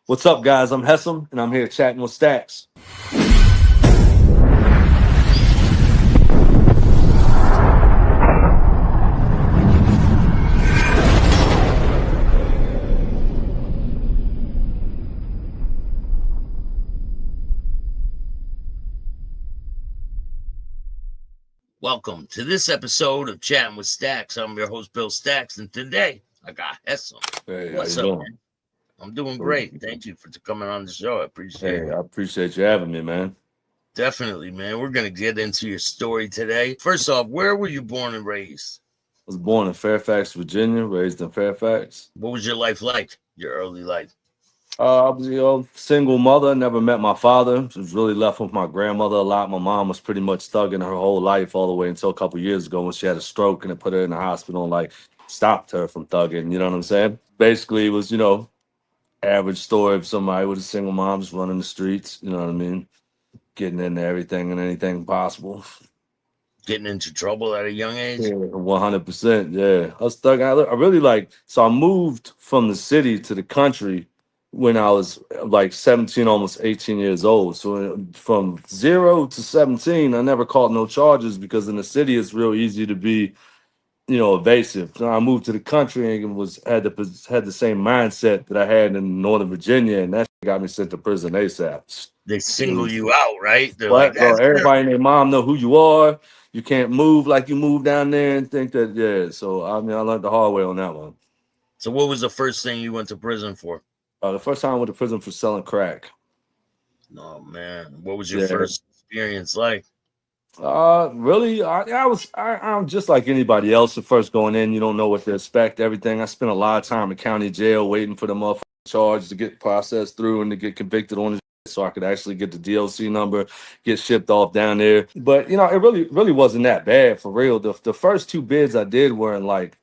What's up, guys? I'm Hessom, and I'm here chatting with Staxx. Welcome to this episode of Chattin With Staxx. I'm your host, Bill Staxx, and today I got Hessom. Hey, What's how you up, doing? man? I'm doing great. Thank you for coming on the show. I appreciate Hey, it. I appreciate you having me, man. Definitely, man. We're going to get into your story today. First off, where were you born and raised? I was born in Fairfax, Virginia, raised in Fairfax. What was your life like, your early life? I was, single mother. Never met my father. Was really left with my grandmother a lot. My mom was pretty much thugging her whole life all the way until a couple years ago when she had a stroke and it put her in the hospital and like stopped her from thugging. You know what I'm saying? Basically, it was average story of somebody with a single mom just running the streets. You know what I mean? Getting into everything and anything possible. Getting into trouble at a young age? Yeah, 100%. Yeah, I was stuck. I really like. So I moved from the city to the country when I was like 17, almost 18 years old. So from 0 to 17, I never caught no charges because in the city it's real easy to be, evasive. So I moved to the country and had the same mindset that I had in Northern Virginia, and that shit got me sent to prison ASAP. They single you out, right? They're like, What, bro? that's it. Everybody and their mom know who you are. You can't move like you move down there and think that, yeah. So, I mean, I learned the hard way on that one. So what was the first thing you went to prison for? The first time I went to prison for selling crack. Oh, man. What was your Yeah. first experience like? Really, I'm just like anybody else. At first going in, you don't know what to expect, everything. I spent a lot of time in county jail waiting for the motherfucking charge to get processed through and to get convicted on the so I could actually get the DLC number, get shipped off down there. But, it really wasn't that bad for real. The first two bids I did were in like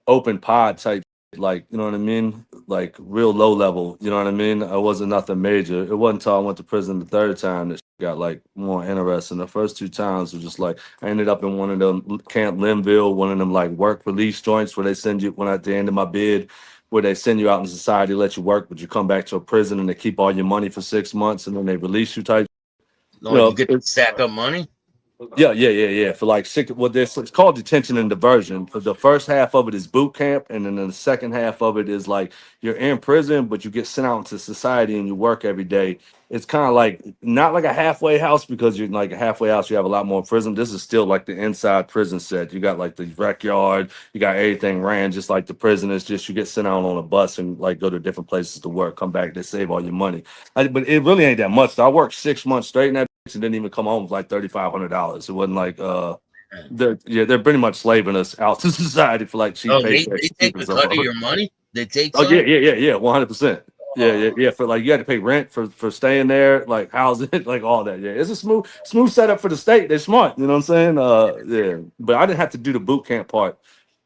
open pod type, like, you know what I mean? Like real low level, you know what I mean? I wasn't nothing major. It wasn't until I went to prison the third time that got like more interesting. The first two times were just like I ended up in one of them Camp Linville, one of them like work release joints where they send you when at the end of my bid, where they send you out in society, let you work, but you come back to a prison and they keep all your money for 6 months and then they release you type. No, you get to stack up money? Yeah. For like six, well, it's called detention and diversion. But the first half of it is boot camp, and then the second half of it is like you're in prison, but you get sent out into society and you work every day. It's kind of like not like a halfway house because you're like a halfway house. You have a lot more prison. This is still like the inside prison set. You got like the rec yard. You got everything ran just like the prison. It's just you get sent out on a bus and like go to different places to work. Come back, they save all your money. But it really ain't that much. I worked 6 months straight in that and didn't even come home with like $3,500. It wasn't like they're pretty much slaving us out to society for like cheap Oh, they paychecks. take a cut of your money? They take Oh some? yeah, 100%. Yeah. For like you had to pay rent for staying there, like housing, like all that. Yeah, it's a smooth setup for the state. They're smart, you know what I'm saying? Yeah, but I didn't have to do the boot camp part,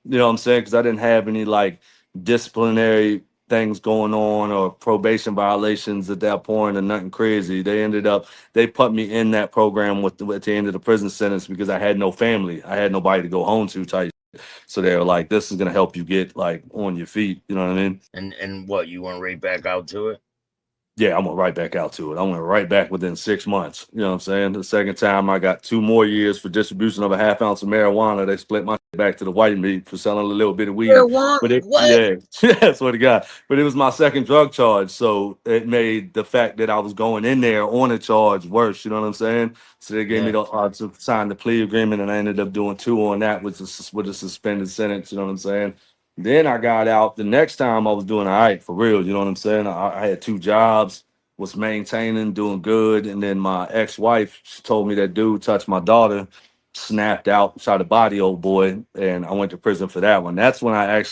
you know what I'm saying? Because I didn't have any like disciplinary things going on or probation violations at that point or nothing crazy. They put me in that program at the end of the prison sentence because I had no family. I had nobody to go home to type. So they were like, this is gonna help you get like on your feet. You know what I mean? And what, you went right back out to it? Yeah, I went right back out to it. I went right back within 6 months. You know what I'm saying? The second time I got 2 more years for distribution of a half ounce of marijuana. They split my back to the white meat for selling a little bit of weed. But What? yeah, swear to God. But it was my second drug charge. So it made the fact that I was going in there on a charge worse. You know what I'm saying? So they gave me the to sign the plea agreement and I ended up doing 2 on that with a suspended sentence. You know what I'm saying? Then I got out. The next time I was doing all right for real. You know what I'm saying? I had 2 jobs, was maintaining, doing good. And then my ex-wife, she told me that dude touched my daughter, snapped out, shot a body, old boy. And I went to prison for that one. That's when I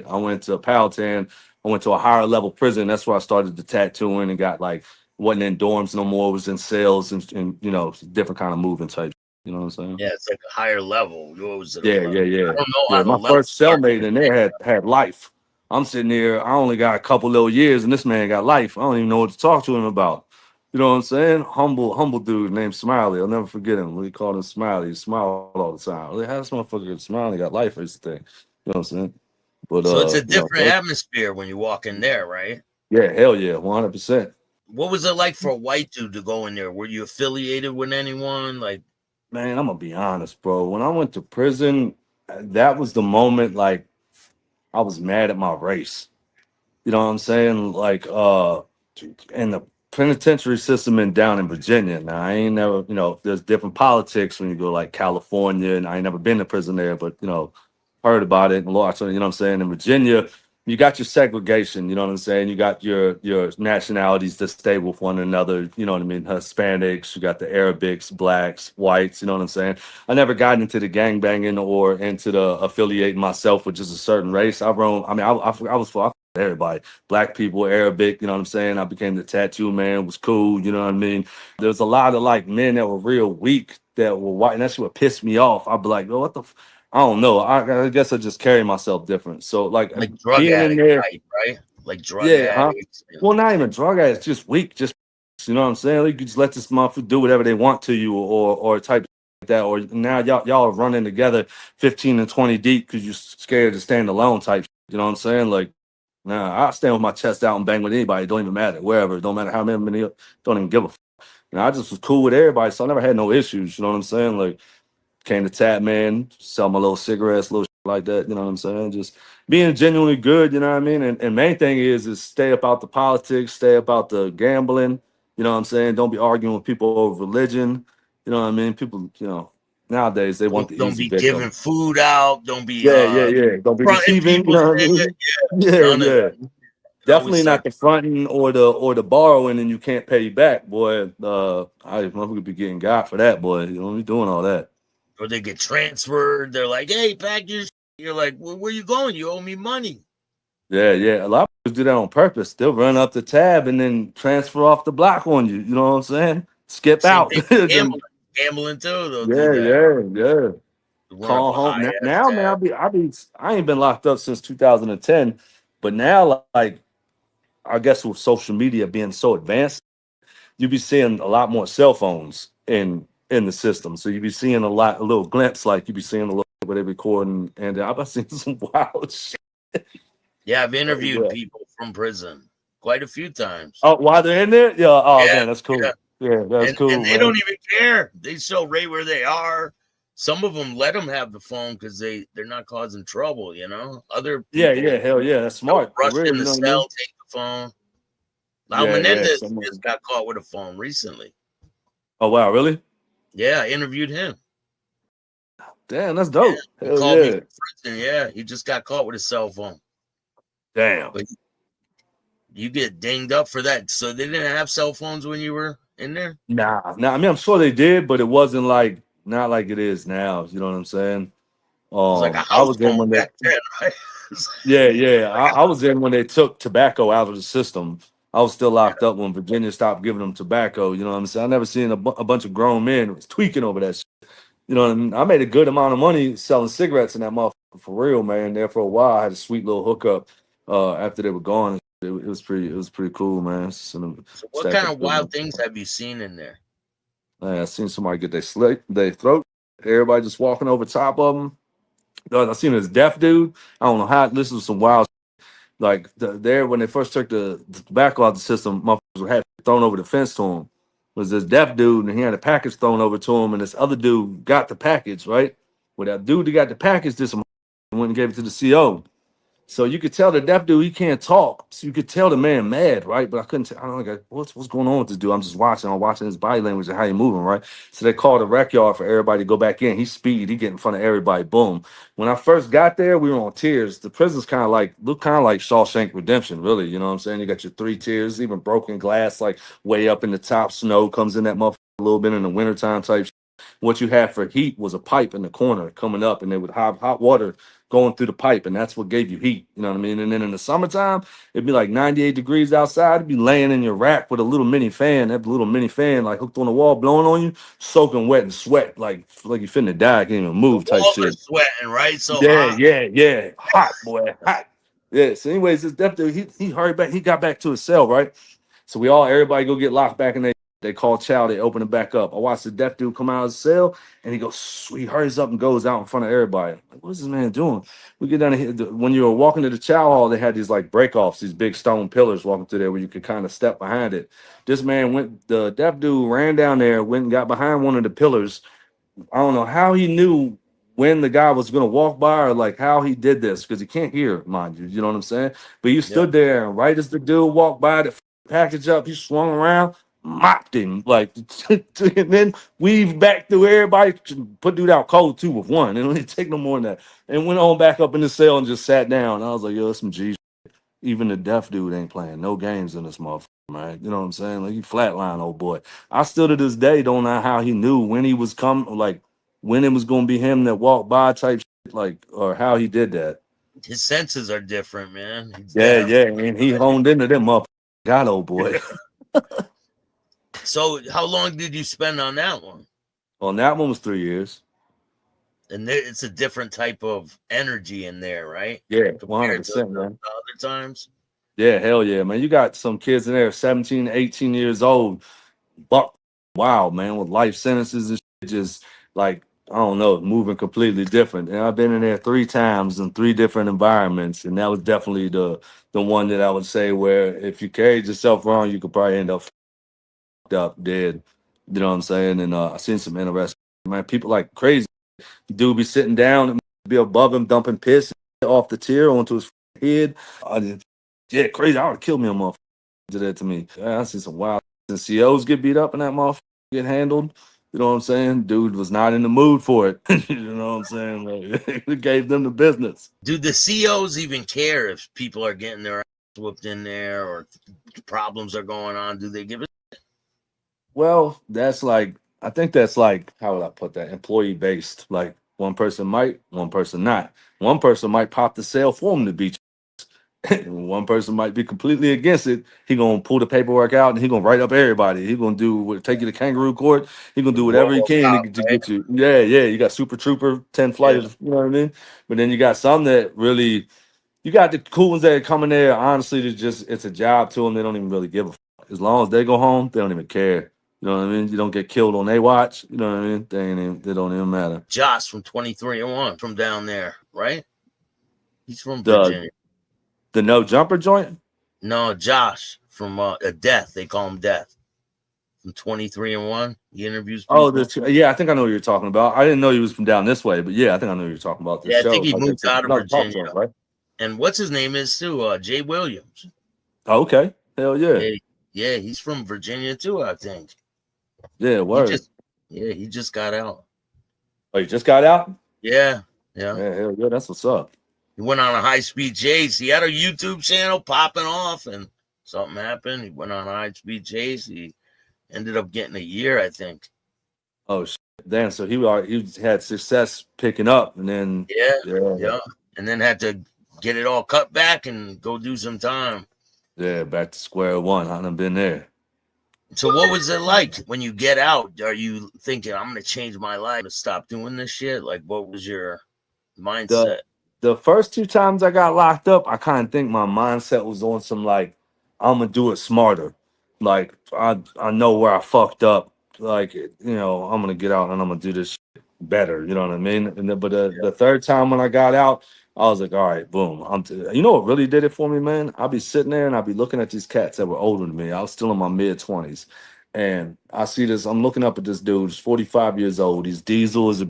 went to Powhatan. I went to a higher level prison. That's where I started the tattooing and got like, wasn't in dorms no more, was in cells and different kind of moving type. You know what I'm saying? Yeah, it's like a higher level. What was it? Yeah. I don't know how the My level first cellmate in there had life. I'm sitting there. I only got a couple little years, and this man got life. I don't even know what to talk to him about. You know what I'm saying? Humble dude named Smiley. I'll never forget him. We called him Smiley. He smiled all the time. Like, how this motherfucker Smiley got life is the thing. You know what I'm saying? But So it's a different atmosphere when you walk in there, right? Yeah, hell yeah, 100%. What was it like for a white dude to go in there? Were you affiliated with anyone? Like, Man, I'm gonna be honest, bro. When I went to prison, that was the moment like I was mad at my race. You know what I'm saying? Like, in the penitentiary system in down in Virginia. Now, I ain't never, there's different politics when you go like California, and I ain't never been to prison there, but heard about it and lots. You know what I'm saying? In Virginia, you got your segregation. You know what I'm saying? You got your nationalities that stay with one another. You know what I mean? Hispanics. You got the Arabics, blacks, whites. You know what I'm saying? I never got into the gang banging or into the affiliating myself with just a certain race. I roam. I mean, I was for everybody, black people, Arabic. You know what I'm saying? I became the tattoo man. It was cool. You know what I mean? There's a lot of like men that were real weak that were white, and that's what pissed me off. I'd be like, oh, what the. I don't know. I guess I just carry myself different. So like drug being in addict there, type, right? Like drug yeah, huh? addicts. You know. Well, not even drug addicts, just weak, just you know what I'm saying. Like you just let this motherfucker do whatever they want to you, or type like that, or now y'all are running together 15 and 20 deep because you're scared to stand alone type. You know what I'm saying? Like, nah, I stand with my chest out and bang with anybody. It don't even matter wherever. It don't matter how many. Don't even give a. I just was cool with everybody, so I never had no issues. You know what I'm saying? Like. Came to Tap Man, sell my little cigarettes, little shit like that. You know what I'm saying? Just being genuinely good. You know what I mean? And main thing is stay about the politics, stay about the gambling. You know what I'm saying? Don't be arguing with people over religion. You know what I mean? People, nowadays they want the Don't easy be giving victim. food out. Don't be Yeah, yeah, yeah. Don't be fronting deceiving. You people. know what I mean? Yeah, None of yeah. that. It always Definitely served. not the fronting or the borrowing and you can't pay back, boy. I would be getting got for that, boy. You don't be doing all that. Or they get transferred. They're like, "Hey, pack your." You're like, "Where you going? You owe me money." Yeah, yeah. A lot of people do that on purpose. They'll run up the tab and then transfer off the block on you. You know what I'm saying? Skip Same out. thing with Then- gambling. Gambling too. They'll do yeah, that. yeah, yeah. Run up Call a high home now. ass Now, man, tab. I ain't been locked up since 2010, but now, like, I guess with social media being so advanced, you be seeing a lot more cell phones in the system. So you be seeing a little glimpse, like you be seeing a little where they recording, and I've been seeing some wild shit. Yeah, I've Oh, interviewed yeah. people from prison quite a few times. Oh, while they're in there, yeah. Oh Yeah, man, that's yeah. cool. Yeah, that's And cool, they don't man. even care. They show right where they are. Some of them let them have the phone because they're not causing trouble. Other Yeah, people yeah, hell yeah, that's they'll smart for rush real. in You the know what I mean? cell, take the phone. Now Yeah, yeah. Menendez just got caught with a phone recently. Oh wow, really? Yeah, I interviewed him. Damn, that's Yeah, dope. he Hell called me yeah. from prison. Yeah, he just got caught with a cell phone. Damn. But you get dinged up for that. So they didn't have cell phones when you were in there? It Nah. I mean, I'm sure they did, but it wasn't like not like it is now. You know what I'm saying? was like a I house was in phone when they. back then, right? Yeah, yeah. Like I was in when they took tobacco out of the system. I was still locked up when Virginia stopped giving them tobacco. You know what I'm saying? I never seen a bunch of grown men was tweaking over that. You know what I mean? I made a good amount of money selling cigarettes in that motherfucker for real, man. There for a while, I had a sweet little hookup. After they were gone, it was pretty cool, man. so what Stack kind up of good wild money. things have you seen in there? Man, I seen somebody get their throat. Everybody just walking over top of them. I seen this deaf dude. I don't know how. This was some wild. Like there when they first took the tobacco out the system, motherfuckers had thrown over the fence to him. Was this deaf dude and he had a package thrown over to him, and this other dude got the package right. Well, that dude that got the package did some and went and gave it to the CO. So you could tell the deaf dude he can't talk. So you could tell the man mad, right? But I couldn't tell. I don't know, like, what's going on with this dude? I'm just watching. I'm watching his body language and how he moving, right? So they called the rec yard for everybody to go back in. He speed. He get in front of everybody. Boom. When I first got there, we were on tiers. The prison's kind of like look kind of like Shawshank Redemption, really. You know what I'm saying? You got your three tiers, even broken glass, like way up in the top. Snow comes in that motherfucker a little bit in the wintertime type. What you had for heat was a pipe in the corner coming up, and they would have hot water going through the pipe, and that's what gave you heat. You know what I mean? And then in the summertime, it'd be like 98 degrees outside. It'd be laying in your rack with a little mini fan. That little mini fan, like hooked on the wall, blowing on you, soaking wet and sweat, like you finna die, can't even The move type walls are shit. sweating, right? So Yeah, hot. yeah, yeah. Hot, boy, hot. Yeah. So, anyways, this definitely he hurried back. He got back to his cell, right? So everybody go get locked back in there. They call Chow, they open it back up. I watched the deaf dude come out of the cell and he goes, he hurries up and goes out in front of everybody. Like, what's this man doing? We get down here. When you were walking to the Chow hall, they had these like break offs, these big stone pillars walking through there where you could kind of step behind it. This man went, the deaf dude ran down there, went and got behind one of the pillars. I don't know how he knew when the guy was going to walk by or like how he did this because he can't hear, mind you. You know what I'm saying? But he Yeah. stood there and right as the dude walked by the package up, he swung around, mopped him like, and then weaved back through everybody, put dude out cold too with one. And it didn't take no more than that. And went on back up in the cell and just sat down. I was like, yo, that's some G. Even the deaf dude ain't playing no games in this motherfucker, man. You know what I'm saying? Like, you flatline, old boy. I still to this day don't know how he knew when he was coming, like when it was gonna be him that walked by type shit, like, or how he did that. His senses are different, man. He's Yeah, deaf. yeah, and he honed into them motherfuckers. God, old boy. So, how long did you spend on that one? Well, that one was 3 years. And it's a different type of energy in there, right? Yeah, Compared to 100%, the man. other times. Yeah, hell yeah, man. You got some kids in there, 17, 18 years old, buck wow, man, with life sentences and shit, just like, I don't know, moving completely different. And I've been in there 3 times in 3 different environments, and that was definitely the one that I would say where if you carried yourself wrong, you could probably end up fucked up, dead. You know what I'm saying? And I seen some interesting, man. People like crazy. Dude be sitting down and be above him, dumping piss off the tier onto his head. Yeah, crazy. I would kill me a motherfucker did that to me. I see some wild COs get beat up and that motherfucker get handled. You know what I'm saying? Dude was not in the mood for it. You know what I'm saying? Like, it gave them the business. Do the COs even care if people are getting their ass whooped in there or problems are going on? Do they give it? Well, that's like, I think that's like, how would I put that? Employee based. Like, one person might, one person not. One person might pop the sale for him to beat you. One person might be completely against it. He gonna pull the paperwork out and he gonna write up everybody. He gonna do what, take you to kangaroo court. He gonna do whatever he can to, RoboCop, to right? get you. Yeah, yeah. You got Super Trooper, 10 Yeah. flighters, you know what I mean? But then you got some that really, you got the cool ones that come in there. Honestly, it's a job to them. They don't even really give a fuck. As long as they go home, they don't even care. You know what I mean? You don't get killed on their watch. You know what I mean? They don't even matter. Josh from 23 and 1 from down there, right? He's from The Virginia. the no jumper joint. No, Josh from Death. They call him Death. From 23 and 1. He interviews Oh, people. yeah, I think I know what you're talking about. I didn't know he was from down this way, but yeah, I think I know what you're talking about. This Yeah, I show, think he like moved it's out of another talk Virginia. show, right? And what's his name is too? Jay Williams. Oh, okay, hell yeah, Yeah, he's from Virginia too, I think. yeah, He word. just he just got out. Oh, you just got out? Yeah. Yeah, hell yeah, that's what's up. He went on a high-speed chase. He had a YouTube channel popping off and something happened. He went on a high-speed chase. He ended up getting a year, I think. Oh shit, damn. So he had success picking up, and then Yeah. And then had to get it all cut back and go do some time. yeah, back to square one. I done been there. So what was it like when you get out? Are you thinking, I'm going to change my life to stop doing this shit? Like, what was your The mindset? the first 2 times I got locked up, I kind of think my mindset was on some like, I'm gonna do it smarter. Like, I know where I fucked up. Like, I'm gonna get out and I'm gonna do this shit better. You know what I mean? And then, but the third time when I got out, I was like, all right, boom. You know what really did it for me, man? I'd be sitting there and I'd be looking at these cats that were older than me. I was still in my mid 20s, and I see this. I'm looking up at this dude. He's 45 years old. He's diesel as a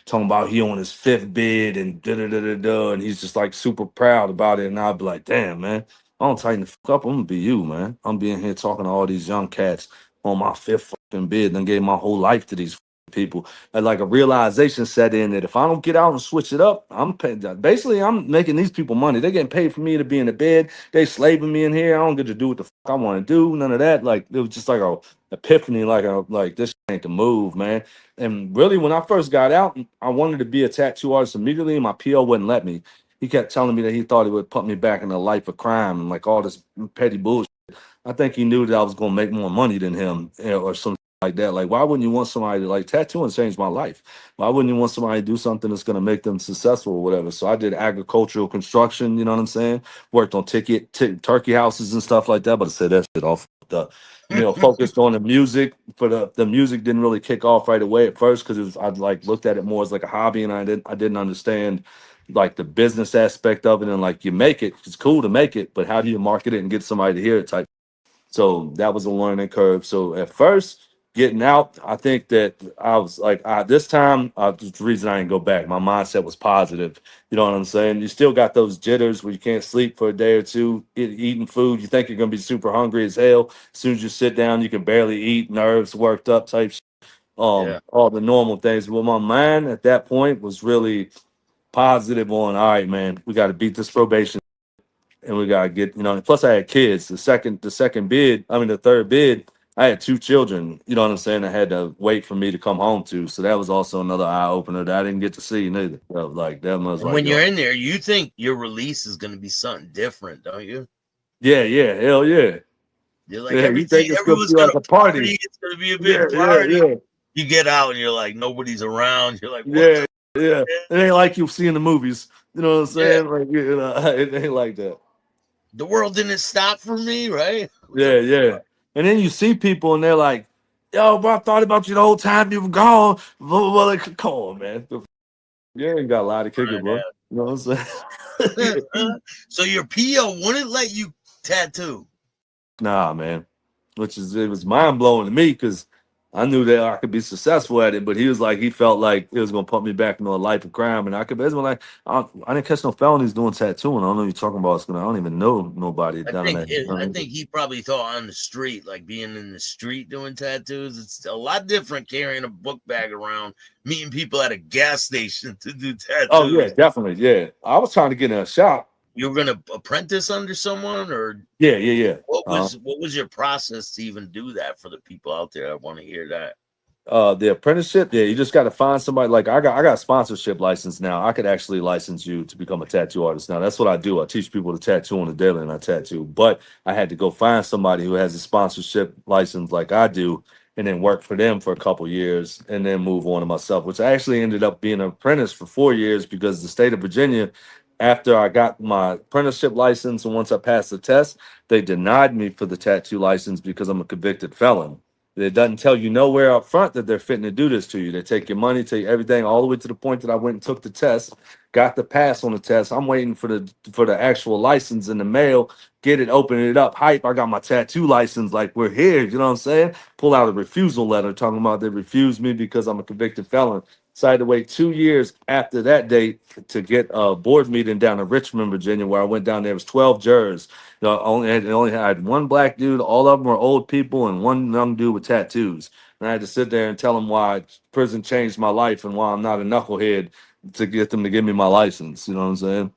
talking about he on his 5th bid and da da da da da, and he's just like super proud about it. And I'd be like, damn, man, I don't tighten the fuck up. I'm gonna be you, man. I'm being here talking to all these young cats on my 5th fucking bid, and gave my whole life to these people. And like a realization set in that if I don't get out and switch it up, I'm paying. Basically, I'm making these people money. They're getting paid for me to be in the bed. They slaving me in here. I don't get to do what the fuck I want to do. None of that. Like, it was just like a epiphany. Like this ain't the move, man. And really, when I first got out, I wanted to be a tattoo artist immediately, and my PO wouldn't let me. He kept telling me that he thought it would put me back in a life of crime and like all this petty bullshit. I think he knew that I was going to make more money than him, or some like that. Like, why wouldn't you want somebody to, like, tattooing changed my life? Why wouldn't you want somebody to do something that's going to make them successful or whatever? So I did agricultural construction, you know what I'm saying? Worked on turkey houses and stuff like that, but I said that shit all fucked up. You know, focused on the music. For the music didn't really kick off right away at first because it was, I like looked at it more as like a hobby, and I didn't understand like the business aspect of it. And like, you make it, it's cool to make it, but how do you market it and get somebody to hear it type. So that was a learning curve. So at first, getting out, I think that I was like, this time, the reason I didn't go back, my mindset was positive. You know what I'm saying? You still got those jitters where you can't sleep for a day or two, eating food. You think you're going to be super hungry as hell. As soon as you sit down, you can barely eat, nerves worked up type shit. Yeah. All the normal things. Well, my mind at that point was really positive on, all right, man, we got to beat this probation and we gotta get, you know. Plus, I had kids. The second bid, I mean, the third bid, I had two children. You know what I'm saying? I had to wait for me to come home to. So that was also another eye opener that I didn't get to see neither. So, like that was And like, when you're in there, you think your release is going to be something different, don't you? yeah, yeah, hell yeah, You're like, yeah. You think it's gonna everyone's be going like to a party? party. It's going to be a Yeah, big yeah, party. yeah, You get out and you're like, nobody's around. You're like, what yeah, the yeah. heck? It ain't like you see in the movies. You know what I'm Yeah. saying? Like, you know, it ain't like that. The world didn't stop for me, right? What the Yeah, yeah. fuck? And then you see people and they're like, "Yo, bro, I thought about you the whole time you were gone." Blah, blah, blah. Like, come on, man. You ain't got a lot to kick it, bro. You know what I'm saying? So your PO wouldn't let you tattoo. Nah, man. It was mind blowing to me because I knew that I could be successful at it, but he was like, he felt like it was gonna put me back into a life of crime, and I could. It's like I didn't catch no felonies doing tattooing. I don't know what you're talking about. It's gonna. I don't even know nobody down there. I think he probably thought on the street, like being in the street doing tattoos. It's a lot different carrying a book bag around, meeting people at a gas station to do Oh yeah, tattoos. definitely. Yeah, I was trying to get in a shop. You were gonna apprentice under someone, or Yeah, yeah, yeah. what was your process to even do that for the people out there? I want to hear that. The apprenticeship, yeah, you just got to find somebody. Like, I got a sponsorship license now. I could actually license you to become a tattoo artist now. That's what I do. I teach people to tattoo on the daily, and I tattoo. But I had to go find somebody who has a sponsorship license like I do, and then work for them for a couple years, and then move on to myself. Which I actually ended up being an apprentice for 4 years because the state of Virginia, after I got my apprenticeship license and once I passed the test, they denied me for the tattoo license because I'm a convicted felon. It doesn't tell you nowhere up front that they're fitting to do this to you. They take your money, take everything, all the way to the point that I went and took the test, got the pass on the test. I'm waiting for the actual license in the mail, get it, open it up, hype. I got my tattoo license, like we're here. You know what I'm saying? Pull out a refusal letter talking about they refused me because I'm a convicted felon. So I had to wait 2 years after that date to get a board meeting down in Richmond, Virginia, where I went down there. It was 12 jurors. Only had one black dude. All of them were old people, and one young dude with tattoos. And I had to sit there and tell them why prison changed my life and why I'm not a knucklehead to get them to give me my license. You know what I'm saying?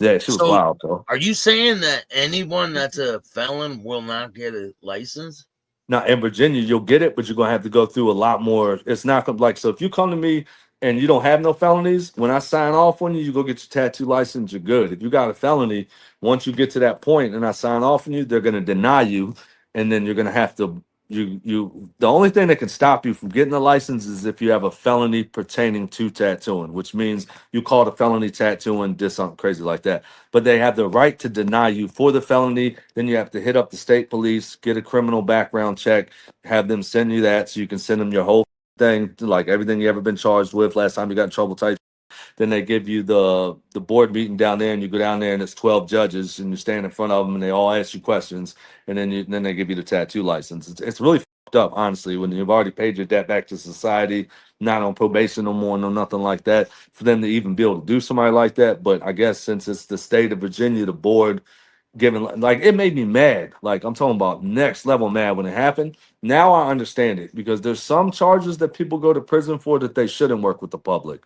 Yeah, she was So, wild, though. are you saying that anyone that's a felon will not get a license? Now in Virginia, you'll get it, but you're gonna have to go through a lot more. It's not like, so if you come to me and you don't have no felonies, when I sign off on you, you go get your tattoo license, you're good. If you got a felony, once you get to that point and I sign off on you, they're gonna deny you, and then you're gonna have to the only thing that can stop you from getting a license is if you have a felony pertaining to tattooing, which means you call it a felony tattooing, did something crazy like that. But they have the right to deny you for the felony. Then you have to hit up the state police, get a criminal background check, have them send you that so you can send them your whole thing, like everything you ever been charged with, last time you got in trouble type. Then they give you the board meeting down there, and you go down there, and it's 12 judges, and you stand in front of them, and they all ask you questions, and then they give you the tattoo license. It's really fucked up, honestly, when you've already paid your debt back to society, not on probation no more, no nothing like that, for them to even be able to do somebody like that. But I guess since it's the state of Virginia, the board giving, like, it made me mad. Like, I'm talking about next level mad when it happened. Now I understand it because there's some charges that people go to prison for that they shouldn't work with the public.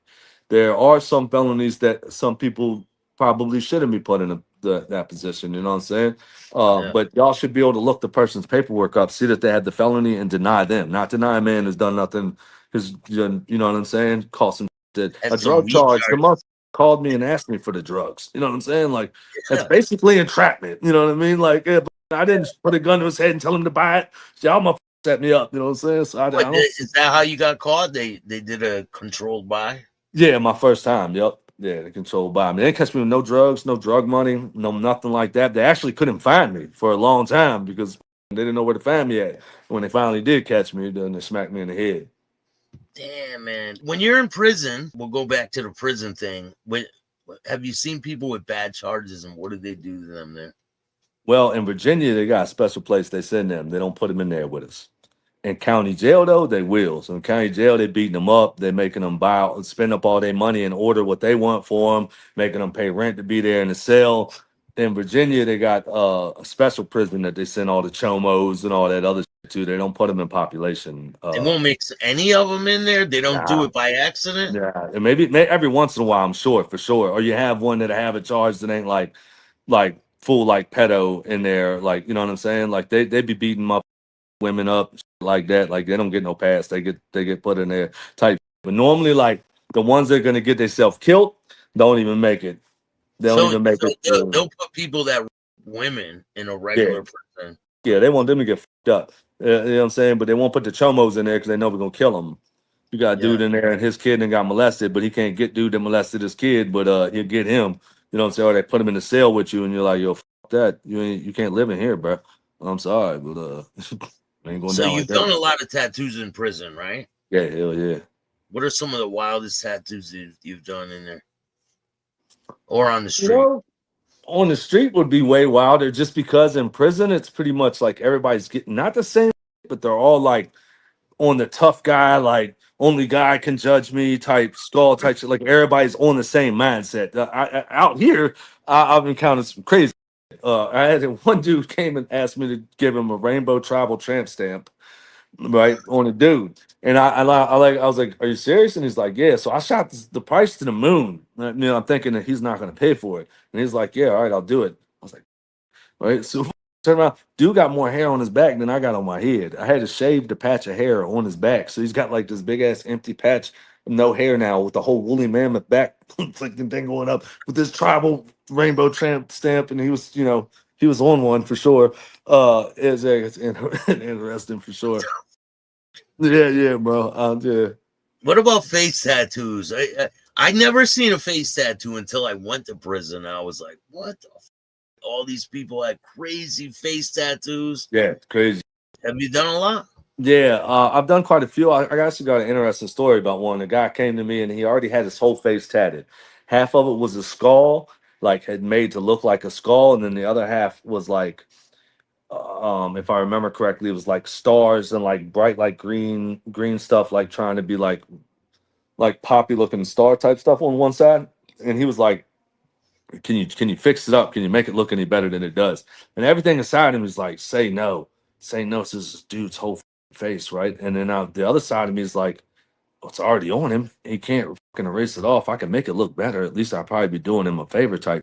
There are some felonies that some people probably shouldn't be put in that position. You know what I'm saying? Yeah. But y'all should be able to look the person's paperwork up, see that they had the felony, and deny them. Not deny a man who's done nothing. Because you know what I'm saying? Call some that Had a some drug weed charge. The month charges. called me and asked me for the drugs. You know what I'm saying? Like, that's Yeah. basically entrapment. You know what I mean? Like, yeah, but I didn't put a gun to his head and tell him to buy it. Y'all set me up. You know what I'm saying? So I What don't. is that? How you got caught? They did a controlled buy. Yeah, my first time. Yep. Yeah, they controlled by me. They didn't catch me with no drugs, no drug money, no nothing like that. They actually couldn't find me for a long time because they didn't know where to find me at. When they finally did catch me, then they smacked me in the head. Damn, man. When you're in prison, we'll go back to the prison thing. Have you seen people with bad charges, and what do they do to them there? Well, in Virginia, they got a special place they send them. They don't put them in there with us. In county jail, though, they will. So in county jail, they beating them up. They're making them spend up all their money and order what they want for them, making them pay rent to be there in the cell. In Virginia, they got a special prison that they send all the chomos and all that other shit to. They don't put them in population. They won't mix any of them in there. They don't do Nah, it by accident. yeah, and maybe every once in a while, I'm sure for sure. Or you have one that have a charge that ain't like full like pedo in there, like you know what I'm saying? Like they be beating up women up shit like that. Like they don't get no pass. They get put in there type. But normally, like the ones that are gonna get themselves killed don't even make it. They don't So, even make so it. they'll put people that rape women in a Yeah, regular prison. yeah. They want them to get fucked up. You know what I'm saying? But they won't put the chomos in there because they know we're gonna kill them. You got a Yeah. dude in there and his kid and got molested, but he can't get dude that molested his kid, but he'll get him. You know what I'm saying? Or they put him in the cell with you, and you're like, yo, fuck that. You can't live in here, bro. I'm sorry, but it ain't going So down like you've that. done a lot of tattoos in prison, right? Yeah, hell yeah. What are some of the wildest tattoos you've done in there or on the You street? know, on the street would be way wilder just because in prison it's pretty much like everybody's getting not the same, but they're all like on the tough guy, like only God can judge me type skull type shit. Like everybody's on the same mindset. Out here, I've encountered some crazy. I had one dude came and asked me to give him a rainbow tribal tramp stamp, right, on a dude. And I was like, "Are you serious?" And he's like, "Yeah." So I shot the price to the moon. I'm thinking that he's not going to pay for it, and he's like, "Yeah, all right, I'll do it." I was like, "Right." So turn around, dude got more hair on his back than I got on my head. I had to shave the patch of hair on his back, so he's got like this big ass empty patch, no hair now, with the whole woolly mammoth back, like the thing going up with this tribal rainbow tramp stamp, and he was on one for sure. It's interesting for sure. Yeah, yeah, bro. Yeah. What about face tattoos? I never seen a face tattoo until I went to prison. I was like, what the all these people had crazy face tattoos. Yeah, it's crazy. Have you done a lot? Yeah, I've done quite a few. I actually got an interesting story about one. A guy came to me and he already had his whole face tatted. Half of it was a skull, like had made to look like a skull, and then the other half was like, if I remember correctly, it was like stars and like bright, like green stuff, like trying to be like poppy looking star type stuff on one side. And he was like, can you fix it up? Can you make it look any better than it does? And everything inside him is like, say no, say no. This is this dude's whole face, right? And then the other side of me is like, well, it's already on him. He can't fucking erase it off. I can make it look better. At least I'd probably be doing him a favor type.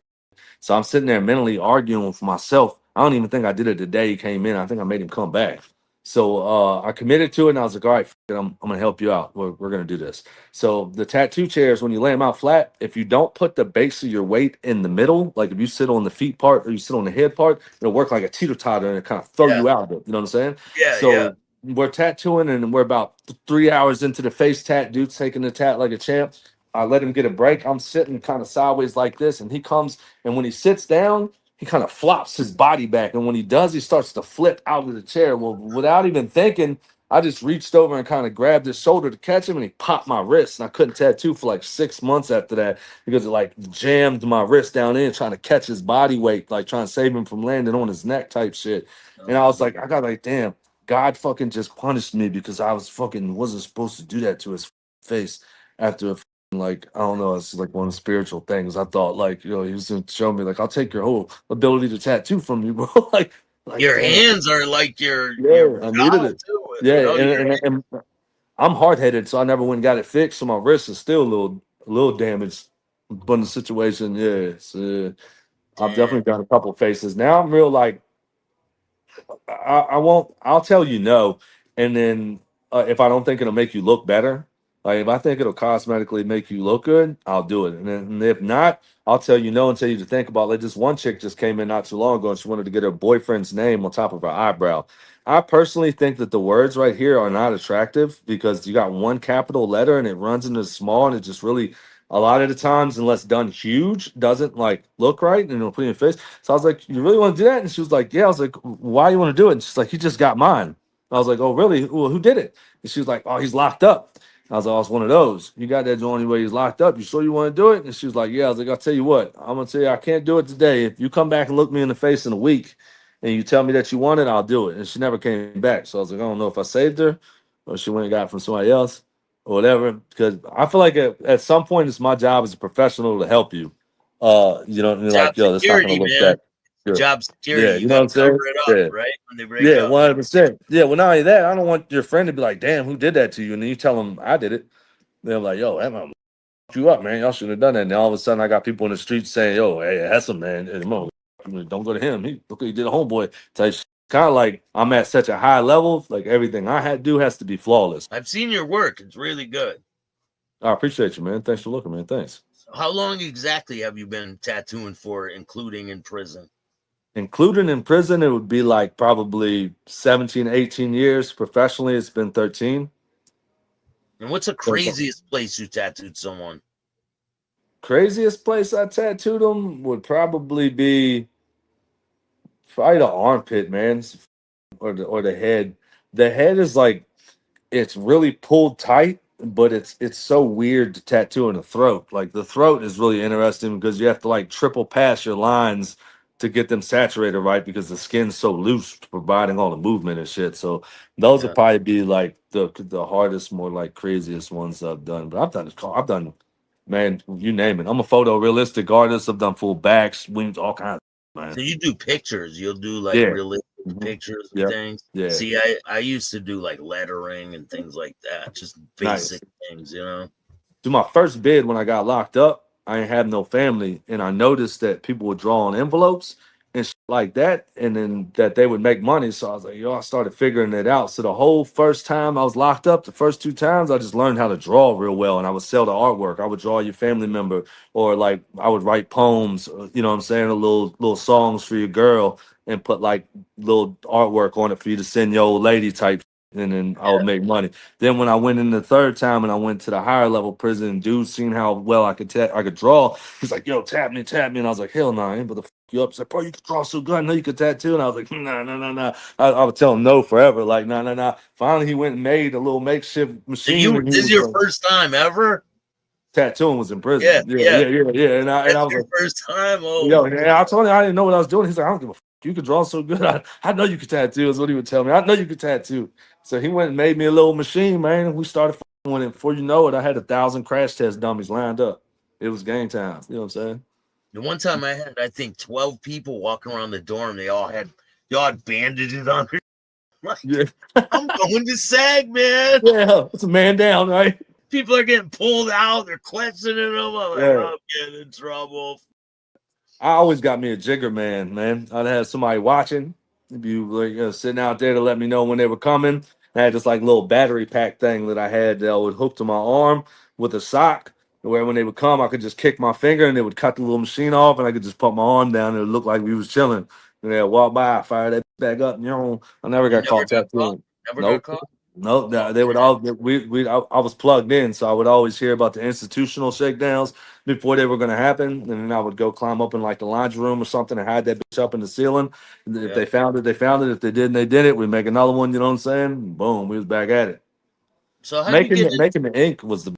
So I'm sitting there mentally arguing with myself. I don't even think I did it the day he came in. I think I made him come back. So I committed to it, and I was like, all right, I'm going to help you out. We're going to do this. So the tattoo chairs, when you lay them out flat, if you don't put the base of your weight in the middle, like if you sit on the feet part or you sit on the head part, it'll work like a teeter-totter and it kind of throw Yeah. you out of it. You know what I'm saying? Yeah, yeah. So we're tattooing, and we're about 3 hours into the face tat. Dude's taking the tat like a champ. I let him get a break. I'm sitting kind of sideways like this, and he comes, and when he sits down, he kind of flops his body back. And when he does, he starts to flip out of the chair. Well, without even thinking, I just reached over and kind of grabbed his shoulder to catch him, and he popped my wrist. And I couldn't tattoo for like 6 months after that because it like jammed my wrist down in, trying to catch his body weight, like trying to save him from landing on his neck type shit. And I was like, I got like, damn, God fucking just punished me because I wasn't supposed to do that to his face after a like I don't know, it's like one of the spiritual things. I thought like he was gonna show me like I'll take your whole ability to tattoo from you, bro. like Your damn, hands are like your yeah, I needed God it. too. Yeah, and I'm hard headed, so I never went and got it fixed. So my wrist is still a little damaged. But in the situation, yeah, I've Damn. definitely got a couple faces. Now I'm real like I won't. I'll tell you no, and then if I don't think it'll make you look better, Like if I think it'll cosmetically make you look good, I'll do it. And if not, I'll tell you no and tell you to think about. Like this one chick just came in not too long ago and she wanted to get her boyfriend's name on top of her eyebrow. I personally think that the words right here are not attractive because you got one capital letter and it runs into small and it just really a lot of the times, unless done huge, doesn't like look right and it'll put in your face. So I was like, "You really want to do that?" And she was like, "Yeah." I was like, "Why you want to do it?" And she's like, "He just got mine." I was like, "Oh, really? Well, who did it?" And she was like, "Oh, he's locked up." I was like, "Oh, it's one of those. You got that joint where he's locked up. You sure you want to do it?" And she was like, "Yeah." I was like, "I'll tell you what. I'm gonna tell you, I can't do it today. If you come back and look me in the face in a week, and you tell me that you want it, I'll do it." And she never came back. So I was like, I don't know if I saved her or she went and got it from somebody else or whatever. Because I feel like at some point it's my job as a professional to help you. You know, and Job like, yo, that's not gonna security, look man. that good. Job Yeah, security. You you know got what to I'm cover saying? it up, Yeah. right? When they break Yeah, up. 100%. Yeah, well, not only that, I don't want your friend to be like, damn, who did that to you? And then you tell them I did it. They're like, yo, that man fucked you up, man. Y'all shouldn't have done that. And then all of a sudden, I got people in the street saying, yo, hey, Hessom, man, don't go to him. He look what he did a homeboy. Kind of like I'm at such a high level, like everything I had to do has to be flawless. I've seen your work. It's really good. I appreciate you, man. Thanks for looking, man. Thanks. So how long exactly have you been tattooing for, including in prison? Including in prison, it would be like probably 17, 18 years. Professionally, it's been 13. And what's the So it's craziest place you tattooed someone? craziest place I tattooed them would probably be probably the armpit, man, or the head. The head is like it's really pulled tight, but it's so weird to tattoo in the throat. Like the throat is really interesting because you have to like triple pass your lines to get them saturated right because the skin's so loose, providing all the movement and shit. So those would Yeah. probably be like the hardest, more like craziest ones I've done. But I've done, man, you name it. I'm a photorealistic artist. I've done full backs, wings, all kinds, man. So you do pictures. You'll do like Yeah. realistic Mhm. pictures of Yeah. things. Yeah. See, I used to do like lettering and things like that. Just Nice. basic things, you know. To my first bid when I got locked up, I ain't have no family, and I noticed that people would draw on envelopes and shit like that, and then that they would make money. So I was like, yo, I started figuring it out. So the whole first time I was locked up, the first two times, I just learned how to draw real well, and I would sell the artwork. I would draw your family member, or like I would write poems, you know what I'm saying, a little songs for your girl, and put like little artwork on it for you to send your old lady type, and then I would Yeah. make money. Then when I went in the third time and I went to the higher level prison, dude seen how well I could draw. He's like, "Yo, tap me, tap me," and I was like, "Hell no, I ain't but the fuck you up." He's like, "Bro, you can draw so good. I know you could tattoo." And I was like, "Nah, nah, nah, nah." I would tell him no forever, like, "Nah, nah, nah." Finally, he went and made a little makeshift So machine, you and he this is was your like, first time ever? tattooing was in Yeah, prison. Yeah, yeah. yeah, yeah, yeah. And I That's was your like, first time. Oh, yo, and I told him I didn't know what I was doing. He's like, I don't give a fuck. You could draw so good. I know you could tattoo, is what he would tell me. I know you could tattoo. So he went and made me a little machine, man. And we started with it. Before you know it, I had 1,000 crash test dummies lined up. It was game time. You know what I'm saying? the one time I had, I think 12 people walking around the dorm. They all had bandages on. Like, Yeah. I'm going to SAG, man. Yeah. It's a man down, right? People are getting pulled out. They're questioning them. I'm like, Yeah. I'm getting in trouble. I always got me a jigger man. I'd have somebody watching. If you like, sitting out there to let me know when they were coming. I had this like little battery pack thing that I had that I would hook to my arm with a sock, where when they would come, I could just kick my finger and it would cut the little machine off, and I could just put my arm down and it would look like we was chilling. And they'd walk by, fire that back up. You know, I never You got never caught got caught? tattooing. Never got Nope. caught? No, Oh, they would all I was plugged in, so I would always hear about the institutional shakedowns before they were going to happen, and then I would go climb up in like the laundry room or something and hide that bitch up in the ceiling. And if yeah. they found it, they found it. If they didn't, they did it. We make another one. You know what I'm saying? Boom, we was back at it. So how'd you Making get it, in? making the ink was the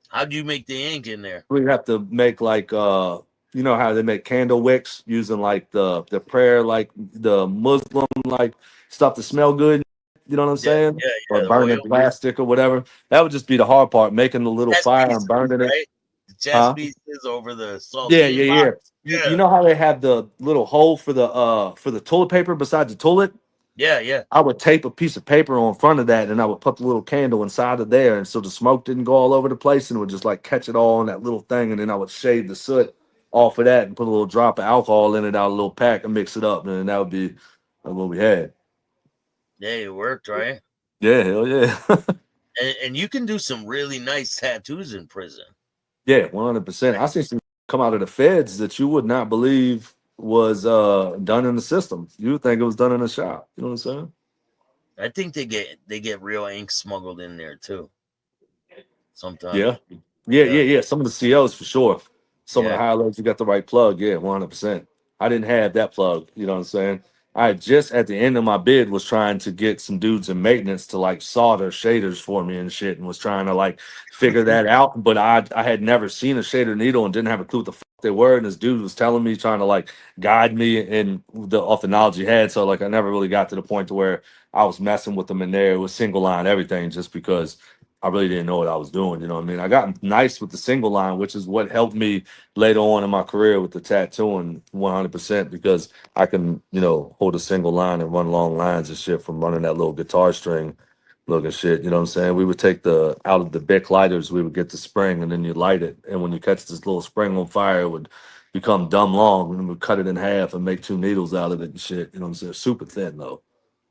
How'd you make the ink in there? we have to make like you know how they make candle wicks using like the prayer like the Muslim like stuff to smell good. You know what I'm Yeah, saying? yeah, Or yeah. The oil. burning plastic or whatever. That would just be the hard part, making the little Chest fire and pieces, burning it. right? The chest Huh? pieces over the Yeah, saltine yeah, box. yeah. You Yeah, know how they have the little hole for the toilet paper beside the toilet? yeah, yeah. I would tape a piece of paper on front of that and I would put the little candle inside of there and so the smoke didn't go all over the place and it would just like catch it all in that little thing and then I would shave the soot off of that and put a little drop of alcohol in it out of a little pack and mix it up and then that would be what we had. Yeah, it worked, right? Yeah, hell yeah. And you can do some really nice tattoos in prison. Yeah, 100%. I seen some come out of the feds that you would not believe was done in the system. You would think it was done in a shop. You know what I'm saying? I think they get real ink smuggled in there too Yeah. sometimes. Yeah, Yeah. Some of the COs for sure. Some of the yeah. highlights, you got the right plug. Yeah, 100%. I didn't have that plug. You know what I'm saying? I just at the end of my bid was trying to get some dudes in maintenance to like solder shaders for me and shit, and was trying to like figure that out. But I had never seen a shader needle and didn't have a clue what the fuck they were. And this dude was telling me, trying to like guide me in the off the knowledge he had. So like I never really got to the point to where I was messing with them in there. It was single line everything just because I really didn't know what I was doing. You know what I mean? I got nice with the single line, which is what helped me later on in my career with the tattooing 100% because I can, hold a single line and run long lines and shit from running that little guitar string looking shit. You know what I'm saying? We would take the out of the Bic lighters, we would get the spring and then you light it. And when you catch this little spring on fire, it would become dumb long and then we cut it in half and make two needles out of it and shit. You know what I'm saying? Super thin though.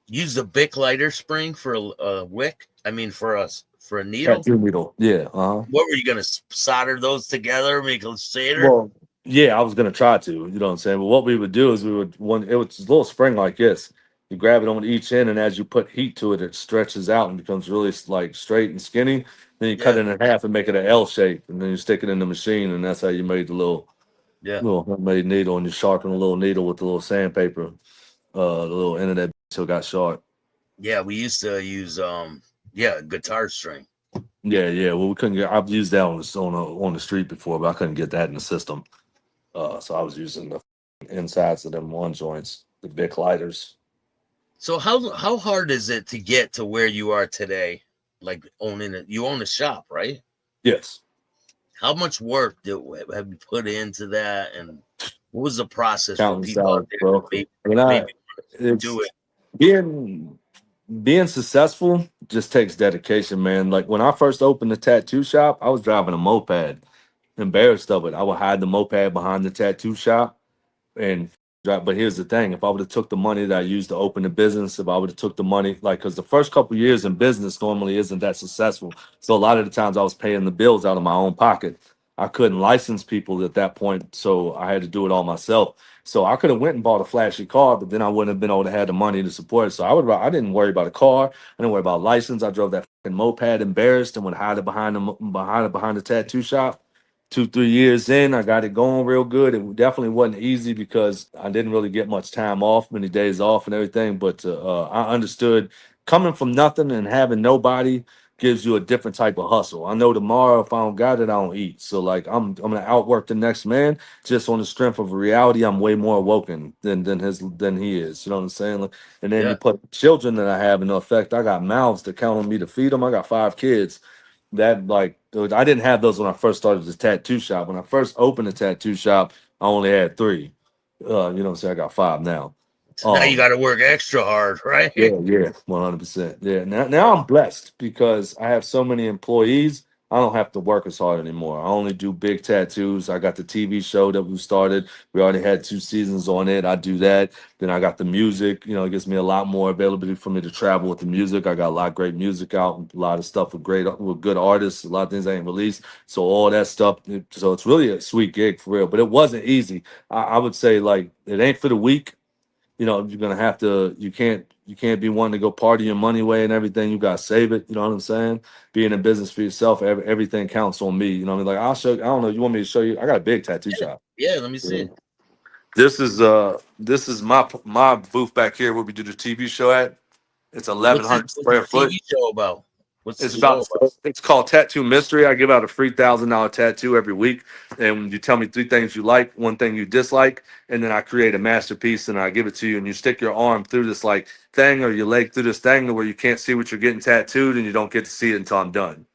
Use the Bic lighter spring for a wick. I mean, for a needle. Tattoo needle. Yeah. Uh-huh. What were you gonna solder those together, make a shader? Well, yeah, I was gonna try to, you know what I'm saying? But what we would do is we would one it was a little spring like this. You grab it on each end, and as you put heat to it, it stretches out and becomes really like straight and skinny. Then you cut Yeah, it in half and make it an L shape, and then you stick it in the machine, and that's how you made the yeah, little homemade needle. And you sharpen a little needle with the little sandpaper, the little end of that till it got sharp. yeah. We used to use yeah, guitar string. Yeah. Well, we couldn't get. I've used that on the street before, but I couldn't get that in the system. So I was using the insides of them one joints, the big lighters. So how hard is it to get to where you are today? Like owning it, you own a shop, right? Yes, How much work have you put into that, and what was the process for countless people out hours, there that bro. And maybe do it's it? being being successful just takes dedication, man. Like when I first opened the tattoo shop, I was driving a moped, embarrassed of it. I would hide the moped behind the tattoo shop and drive. But here's the thing: if I would have took the money that I used to open the business, if I would have took the money, like, because the first couple years in business normally isn't that successful. So a lot of the times I was paying the bills out of my own pocket. I couldn't license people at that point, so I had to do it all myself. So I could have went and bought a flashy car, but then I wouldn't have been able to have the money to support it. So I didn't worry about a car. I didn't worry about license. I drove that fucking moped embarrassed and would hide it behind the tattoo shop. 2 3 years in, I got it going real good. It definitely wasn't easy because I didn't really get much time off, many days off and everything. But I understood coming from nothing and having nobody gives you a different type of hustle. I know tomorrow if I don't got it, I don't eat. So like I'm gonna outwork the next man just on the strength of a reality. I'm way more awoken than he is. You know what I'm saying? Like, and then you Yeah, put children that I have in effect. I got mouths to count on me to feed them. I got 5 kids that like I didn't have those when I first started this tattoo shop. When I first opened the tattoo shop, I only had three. You know what I'm saying? I got five now. so now you Um, got to work extra hard, right? yeah, 100%. Yeah. Now I'm blessed because I have so many employees. I don't have to work as hard anymore. I only do big tattoos. I got the TV show that we started. We already had 2 seasons on it. I do that. Then I got the music. It gives me a lot more availability for me to travel with the music. I got a lot of great music out, a lot of stuff with good artists, a lot of things I ain't released. So all that stuff. So it's really a sweet gig for real. But it wasn't easy. I would say like it ain't for the weak. You're gonna have to. You can't be one to go party your money away and everything. You gotta save it. You know what I'm saying? Being in business for yourself, everything counts on me. You know what I mean? Like I'll show. I don't know. You want me to show you? I got a big tattoo shop. Yeah, let me see Yeah. it. This is my booth back here where we do the TV show at. It's eleven hundred What's square the foot. TV show about? What's It's the show about about? it's called Tattoo Mystery. I give out a free $1,000 tattoo every week, and you tell me 3 things you like, one thing you dislike, and then I create a masterpiece and I give it to you. And you stick your arm through this like thing or your leg through this thing to where you can't see what you're getting tattooed, and you don't get to see it until I'm done.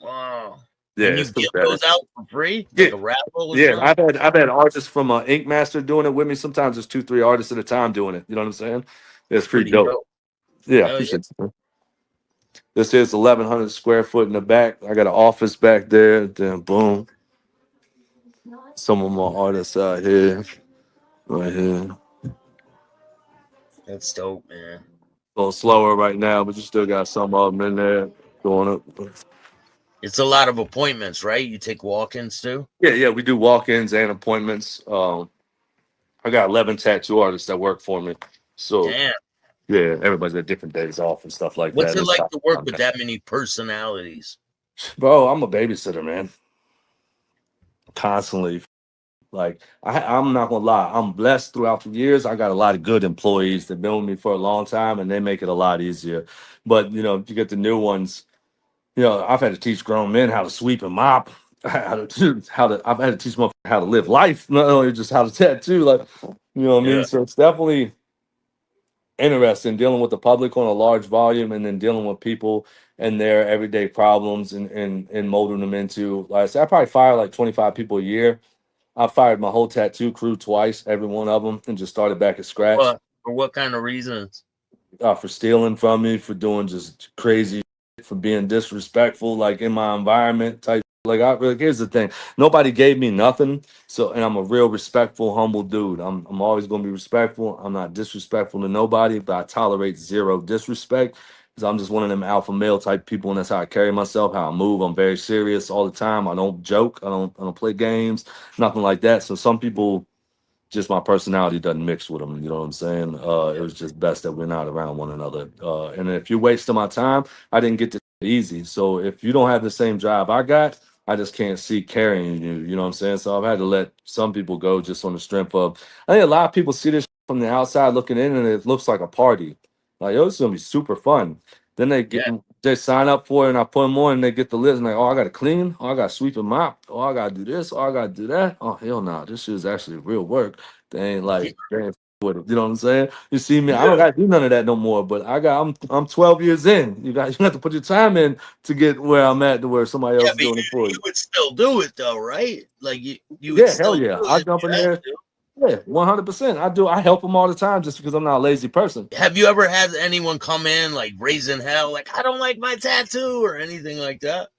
Wow. Yeah, And you it's pretty give those badass. out for free, Yeah, like a raffle or yeah. something? I've had artists from Ink Master doing it with me. Sometimes there's 2 3 artists at a time doing it. You know what I'm saying? It's pretty Pretty dope. dope. Yeah, I Hell yeah. appreciate it. This is 1,100 square foot in the back. I got an office back there. Then boom, some of my artists out here, right here. That's dope, man. A little slower right now, but you still got some of them in there. going up. It's a lot of appointments, right? You take walk-ins too? Yeah, yeah, we do walk-ins and appointments. I got 11 tattoo artists that work for me. So Damn. yeah, everybody's got different days off and stuff like What's that. it It's like to work with that many personalities? bro, I'm a babysitter, man. Constantly. Like I'm not gonna lie, I'm blessed throughout the years. I got a lot of good employees that been with me for a long time, and they make it a lot easier. But you know, if you get the new ones, you know, I've had to teach grown men how to sweep and mop, I've had to teach them how to live life, not only just how to tattoo. Like, you know what I Yeah. mean? So it's definitely interesting dealing with the public on a large volume, and then dealing with people and their everyday problems, and molding them into, like I said, I probably fire like 25 people a year. I fired my whole tattoo crew twice, every one of them, and just started back at scratch. For what kind of reasons? For stealing from me, for doing just crazy, shit, for being disrespectful, like in my environment type. Like, here's the thing: nobody gave me nothing, so, and I'm a real respectful, humble dude. I'm always gonna be respectful. I'm not disrespectful to nobody, but I tolerate zero disrespect because I'm just one of them alpha male type people, and that's how I carry myself, how I move. I'm very serious all the time. I don't joke. I don't play games, nothing like that. So some people, just my personality doesn't mix with them. You know what I'm saying? It was just best that we're not around one another. And if you're wasting my time, I didn't get to easy. So if you don't have the same drive I got, I just can't see carrying you. You know what I'm saying? So I've had to let some people go just on the strength of. I think a lot of people see this from the outside looking in, and it looks like a party. Like, yo, it's gonna be super fun. Then Yeah. they sign up for it, and I put them on, and they get the list, and like, oh, I gotta clean, oh, I gotta sweep and mop, oh, I gotta do this, oh, I gotta do that. Oh, hell no, this shit is actually real work. They ain't with it. You know what I'm saying? You see me, I don't Yeah. gotta do none of that no more. But I'm 12 years in. You have to put your time in to get where I'm at, to where somebody Yeah, else is but doing it for you you. would still do it though, right? Like you would Yeah, still hell do yeah. I it if jump you in had there. to. Yeah, 100%. I do. I help them all the time just because I'm not a lazy person. Have you ever had anyone come in like raising hell, like I don't like my tattoo or anything like that?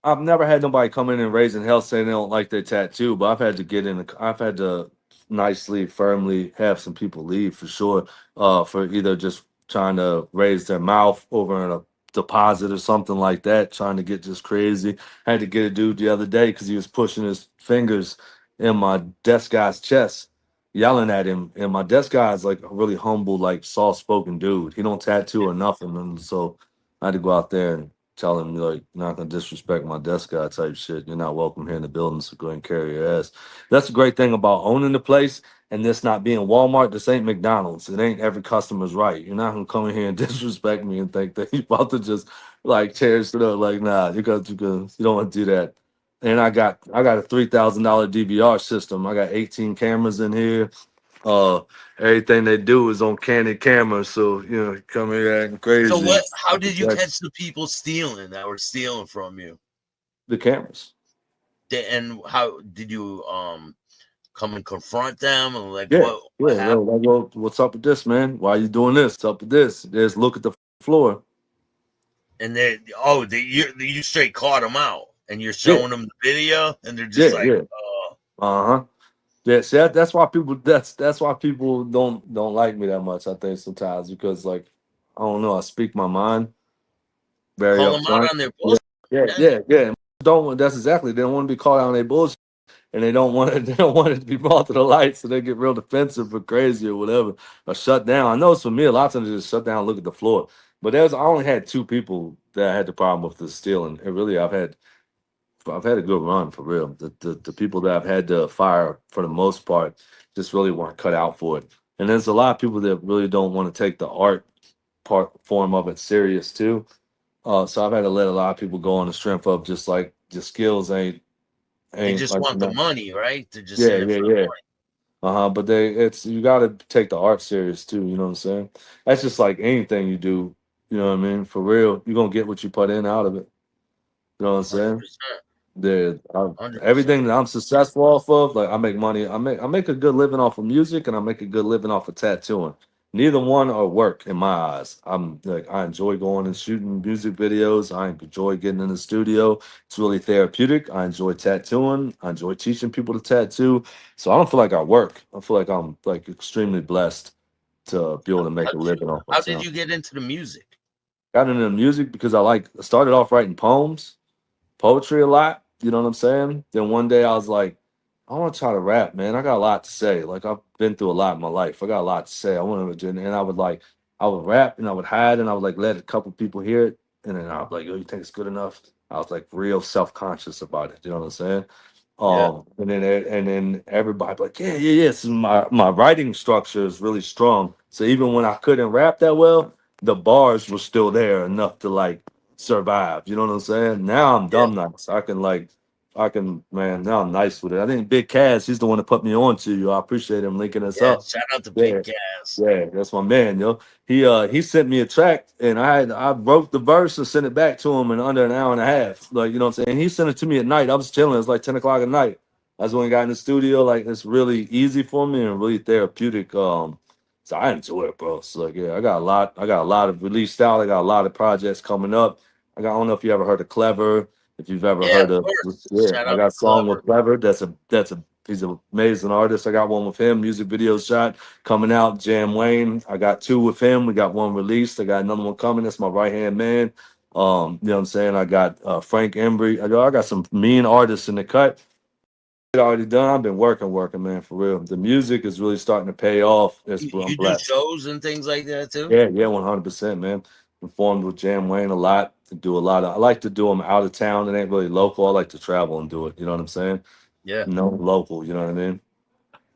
I've never had nobody come in and raising hell saying they don't like their tattoo, but I've had to get in. I've had to nicely, firmly have some people leave for sure. For either just trying to raise their mouth over in a deposit or something like that, trying to get just crazy. I had to get a dude the other day because he was pushing his fingers in my desk guy's chest, yelling at him. And my desk guy is like a really humble, like soft spoken dude. He don't tattoo or nothing, and so I had to go out there and tell him, like, you're not gonna disrespect my desk guy type shit. You're not welcome here in the building, so go ahead and carry your ass. That's the great thing about owning the place and this not being Walmart. This ain't McDonald's. It ain't every customer's right. You're not gonna come in here and disrespect me and think that you're about to just like tear shit up. Like, nah, you don't want to do that. And I got a $3,000 DVR system. I got 18 cameras in here. Uh, Everything they do is on candid camera. So you know, come here acting So crazy. what? How did you catch the people stealing that were stealing from you? The cameras. And how did you come and confront them and like Yeah, what yeah. happened? Like, well, what's up with this, man? Why you doing this? What's up with this? Just look at the floor. And you straight caught them out and you're Yeah, showing them the video and they're yeah, just like, yeah. Uh huh. Yeah. See, that's why people. That's why people don't like me that much. I think sometimes because, like, I don't know. I speak my mind very call them out upfront. on their Yeah, bullshit. yeah, Yeah. yeah, yeah. Don't. That's exactly. They don't want to be called out on their bullshit, and they don't want it. They don't want it to be brought to the light, so they get real defensive or crazy or whatever, or shut down. I know it's for me. A lot of times they just shut down, and look at the floor. But I only had two people that had the problem with the stealing. And really, I've had a good run for real. The people that I've had to fire for the most part just really weren't cut out for it. And there's a lot of people that really don't want to take the art part form of it serious too. So I've had to let a lot of people go on the strength of just like the skills They ain't just like want the no. money, right? They're just Yeah, in it yeah, for the yeah. money. But you got to take the art serious too. You know what I'm saying? That's just like anything you do. You know what I mean? For real, you're gonna get what you put in out of it. You know what I'm saying? 100%. Everything 100%. that I'm successful off of, like I make money. I make a good living off of music, and I make a good living off of tattooing. Neither one are work in my eyes. I'm like I enjoy going and shooting music videos. I enjoy getting in the studio. It's really therapeutic. I enjoy tattooing. I enjoy teaching people to tattoo. So I don't feel like I work. I feel like I'm like extremely blessed to be able to make a living off my How did talent. you get into the music? got into music because I started off writing poems, poetry a lot. You know what I'm saying? Then one day I was like, I want to try to rap, man. I got a lot to say. Like I've been through a lot in my life. I got a lot to say. I want to, and I would rap and I would hide and I would like let a couple people hear it, and then I'd be like, "Yo, you think it's good enough?" I was like real self conscious about it. You know what I'm saying? Yeah. And then everybody be like, yeah, yeah, yeah. So my writing structure is really strong. So even when I couldn't rap that well, the bars were still there enough to like survive. You know what I'm saying? Now I'm Yeah. dumb nice. Man, now I'm nice with it. I think Big Cass, he's the one that put me on to you. I appreciate him linking us Yeah. up. Shout out to Yeah. Big Gas. Yeah, that's my man, yo. He sent me a track and I wrote the verse and sent it back to him in under an hour and a half. Like, you know what I'm saying? He sent it to me at night. I was chilling. It's like 10 o'clock at night. That's when I got in the studio. Like it's really easy for me and really therapeutic. So I enjoy it, bro. So like yeah, I got a lot of released out. I got a lot of projects coming up. I don't know if you ever heard of Clever, if you've ever Yeah, heard of of course. yeah, Shout I out got to a song Clever. with Clever. That's a he's an amazing artist. I got one with him, music video shot coming out. Jam Wayne. I got two with him. We got one released. I got another one coming. That's my right hand man. You know what I'm saying? I got Frank Embry. I got some mean artists in the cut. It already done. I've been working, man, for real. The music is really starting to pay off. I'm You do blessed. shows and things like that too? Yeah, yeah, 100%, man. Performed with Jam Wayne a lot. Do a lot of. I like to do them out of town. It ain't really local. I like to travel and do it. You know what I'm saying? Yeah. No local. You know what I mean?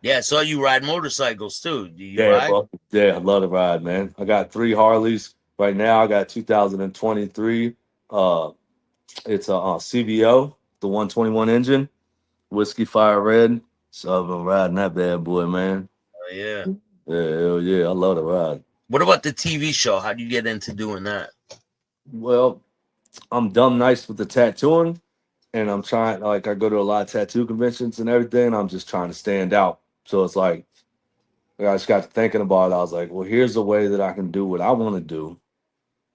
Yeah, I saw you ride motorcycles too. Do you Yeah, ride? bro. Yeah, I love to ride, man. I got three Harleys right now. I got 2023. Uh, it's a CVO, the 121 engine, whiskey fire red. So I've been riding that bad boy, man. Oh yeah. Yeah, hell yeah, I love to ride. What about the TV show? How do you get into doing that? Well, I'm dumb nice with the tattooing, and I'm trying. Like, I go to a lot of tattoo conventions and everything. And I'm just trying to stand out. So it's like I just got to thinking about it. I was like, well, here's a way that I can do what I want to do.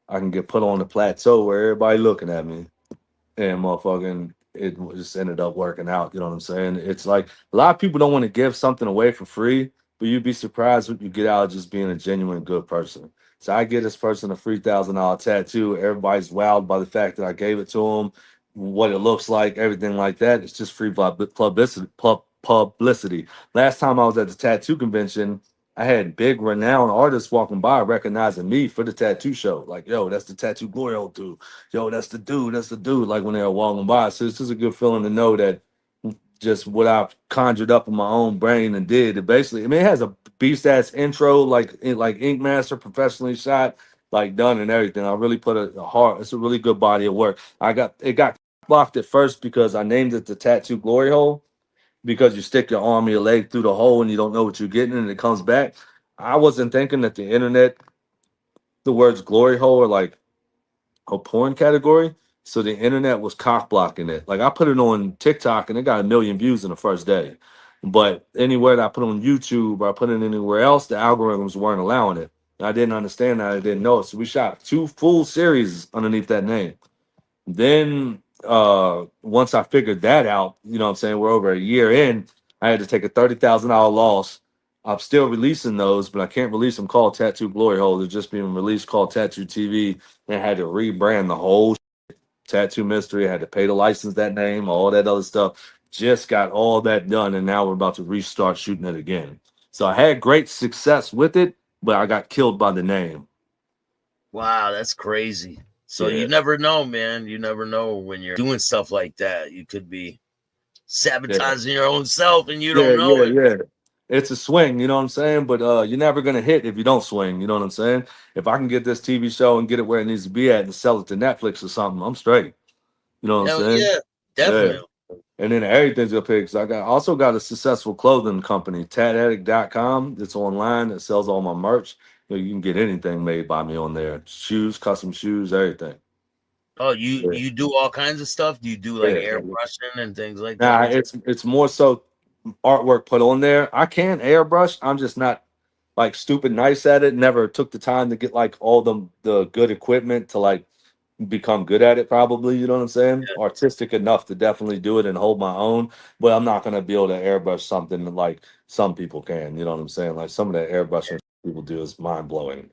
I can get put on the plateau where everybody looking at me, and motherfucking it just ended up working out. You know what I'm saying? It's like a lot of people don't want to give something away for free, but you'd be surprised what you get out of just being a genuine good person. So I get this person a $3,000 tattoo. Everybody's wowed by the fact that I gave it to them, what it looks like, everything like that. It's just free publicity. Publicity. Last time I was at the tattoo convention, I had big renowned artists walking by recognizing me for the tattoo show. Like, yo, that's the tattoo glory hole dude. Yo, that's the dude. Like when they were walking by. So it's just a good feeling to know that just what I've conjured up in my own brain and did. It basically, I mean, it has a beast ass intro, like Ink Master, professionally shot, like done and everything. I really put a heart. It's a really good body of work. It got blocked at first because I named it the tattoo glory hole because you stick your arm or your leg through the hole and you don't know what you're getting and it comes back. I wasn't thinking that the internet, the words glory hole are like a porn category. So the internet was cock blocking it. Like I put it on TikTok and it got 1 million views in the first day. But anywhere that I put on YouTube or I put it anywhere else, the algorithms weren't allowing it. I didn't understand that. I didn't know it. So we shot 2 full series underneath that name. Then once I figured that out, you know what I'm saying, we're over a year in, I had to take a $30,000 loss. I'm still releasing those, but I can't release them called Tattoo Glory Hole. They're just being released called Tattoo TV. And I had to rebrand the whole Tattoo Mystery. I had to pay to license that name, all that other stuff. Just got all that done, and now we're about to restart shooting it again. So I had great success with it, but I got killed by the name. Wow, that's crazy. So Yeah. you never know, man. You never know when you're doing stuff like that. You could be Yeah. sabotaging your own self and you Yeah, don't know yeah, it. yeah. It's a swing, you know what I'm saying? But you're never gonna hit if you don't swing, you know what I'm saying? If I can get this TV show and get it where it needs to be at and sell it to Netflix or something, I'm straight. You know what I'm Hell saying? yeah, Yeah. definitely. And then everything's gonna pay because also got a successful clothing company, tadaddict.com. It's online, it sells all my merch. You can get anything made by me on there. Shoes, custom shoes, everything. Oh, Yeah. you do all kinds of stuff? Do you do like Yeah. airbrushing and things like that Nah, as it's more so artwork put on there. I can airbrush. I'm just not like stupid nice at it. Never took the time to get like all the good equipment to like become good at it probably, you know what I'm saying? well? Artistic enough to definitely do it and hold my own, but I'm not gonna be able to airbrush something like some people can, you know what I'm saying? Like some of the airbrushing people do is mind blowing.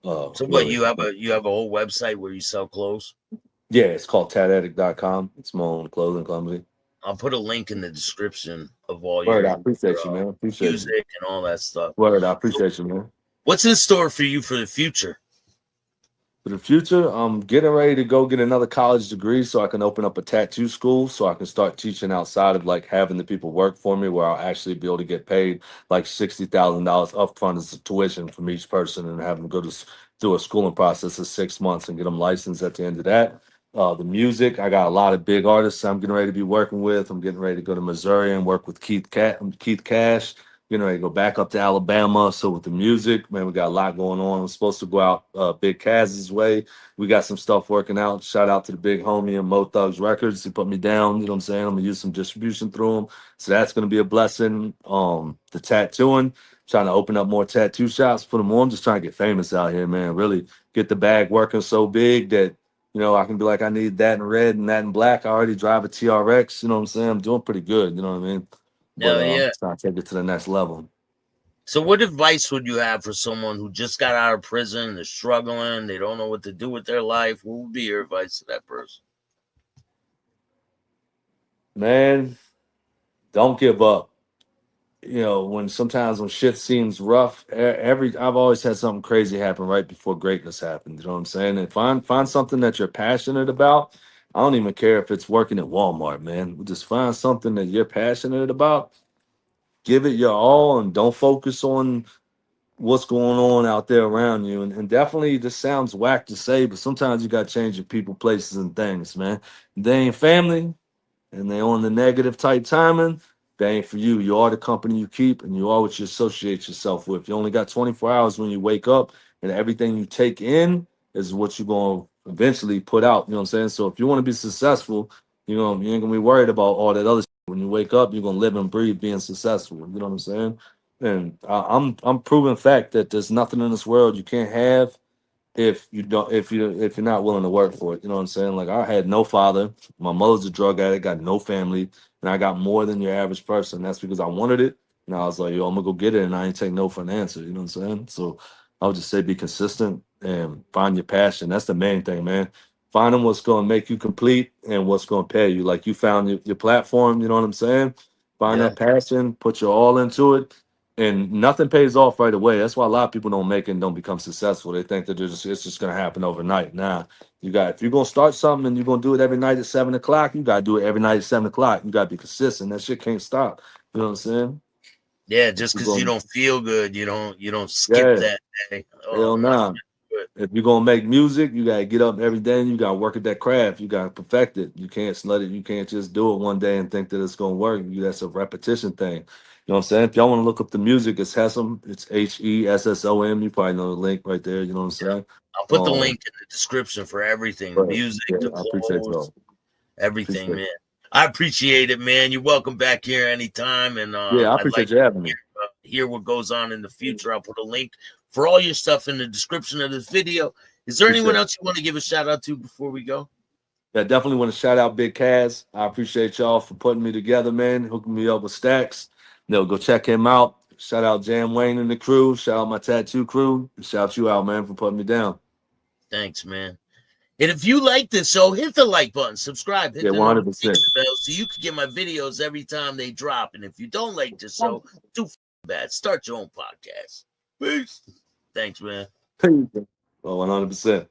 So what, Really. you have a whole website where you sell clothes? Yeah, it's called tataddict.com. It's my own clothing company. I'll put a link in the description of all Word, your, I appreciate you, man. Appreciate you. music and all that stuff. Word, I So appreciate you, man. what's in store for you for the future? For the future, I'm getting ready to go get another college degree so I can open up a tattoo school so I can start teaching outside of like having the people work for me where I'll actually be able to get paid like $60,000 upfront as a tuition from each person and have them go to through a schooling process of 6 months and get them licensed at the end of that. The music, I got a lot of big artists I'm getting ready to be working with. I'm getting ready to go to Missouri and work with Keith Cash. Getting ready to go back up to Alabama. So with the music, man, we got a lot going on. I'm supposed to go out Big Kaz's way. We got some stuff working out. Shout out to the big homie and Mo Thugs Records. He put me down. You know what I'm saying? I'm gonna use some distribution through him. So that's gonna be a blessing. The tattooing, trying to open up more tattoo shops, put them on. I'm just trying to get famous out here, man. Really get the bag working so big that I can be like, I need that in red and that in black. I already drive a TRX. You know what I'm saying? I'm doing pretty good. You know what I mean? But Hell yeah. trying to take it to the next level. So what advice would you have for someone who just got out of prison, they're struggling, they don't know what to do with their life? What would be your advice to that person? Man, don't give up. When sometimes when shit seems rough, I've always had something crazy happen right before greatness happened. You know what I'm saying? And find something that you're passionate about. I don't even care if it's working at Walmart, man. Just find something that you're passionate about. Give it your all and don't focus on what's going on out there around you. And definitely this sounds whack to say, but sometimes you gotta change your people, places, and things, man. They ain't family and they on the negative type timing, that ain't for you. You are the company you keep and you are what you associate yourself with. You only got 24 hours when you wake up, and everything you take in is what you're going to eventually put out. You know what I'm saying? So if you want to be successful, you ain't gonna be worried about all that other shit. When you wake up, you're gonna live and breathe being successful. You know what I'm saying? And I'm proving fact that there's nothing in this world you can't have if you're not willing to work for it. You know what I'm saying? Like, I had no father, my mother's a drug addict, got no family, and I got more than your average person. That's because I wanted it, and I was like, yo, I'm gonna go get it, and I ain't take no for an answer. You know what I'm saying? So I would just say be consistent and find your passion. That's the main thing, man. Finding what's gonna make you complete and what's gonna pay you. Like, you found your platform. You know what I'm saying? Find Yeah. that passion, put your all into it, and nothing pays off right away. That's why a lot of people don't make it and don't become successful. They think that it's just gonna happen overnight. Nah, if you're gonna start something and you're gonna do it every night at 7 o'clock, you gotta do it every night at 7 o'clock. You gotta be consistent. That shit can't stop. You know what I'm saying? Yeah, If just you're because you gonna, don't feel good, you don't skip yeah, that day. Oh, hell I'm not nah. good. If you're gonna make music, you gotta get up every day and you gotta work at that craft. You gotta perfect it. You can't let it. You can't just do it one day and think that it's gonna work. That's a repetition thing. You know what I'm saying? If y'all want to look up the music, it's Hessom. It's Hessom. You probably know the link right there. You know what I'm Yeah. saying? I'll put the Um, link in the description for everything, the but music, yeah, the I appreciate clothes, y'all. everything, Appreciate man. it. I appreciate it, man. You're welcome back here anytime, and Yeah, I I'd like appreciate you having me. to hear what goes on in the future. I'll put a link for all your stuff in the description of this video. Is there anyone Appreciate it. else you want to give a shout out to before we go? Yeah, definitely want to shout out Big Kaz. I appreciate y'all for putting me together, man, hooking me up with Stacks. Go check him out. Shout out Jam Wayne and the crew. Shout out my tattoo crew. Shout you out, man, for putting me down. Thanks, man. And if you like this show, hit the like button, subscribe, hit Yeah, the 100%. notification bell so you can get my videos every time they drop. And if you don't like this show, too bad. Start your own podcast. Peace. Thanks, man. Oh, 100%.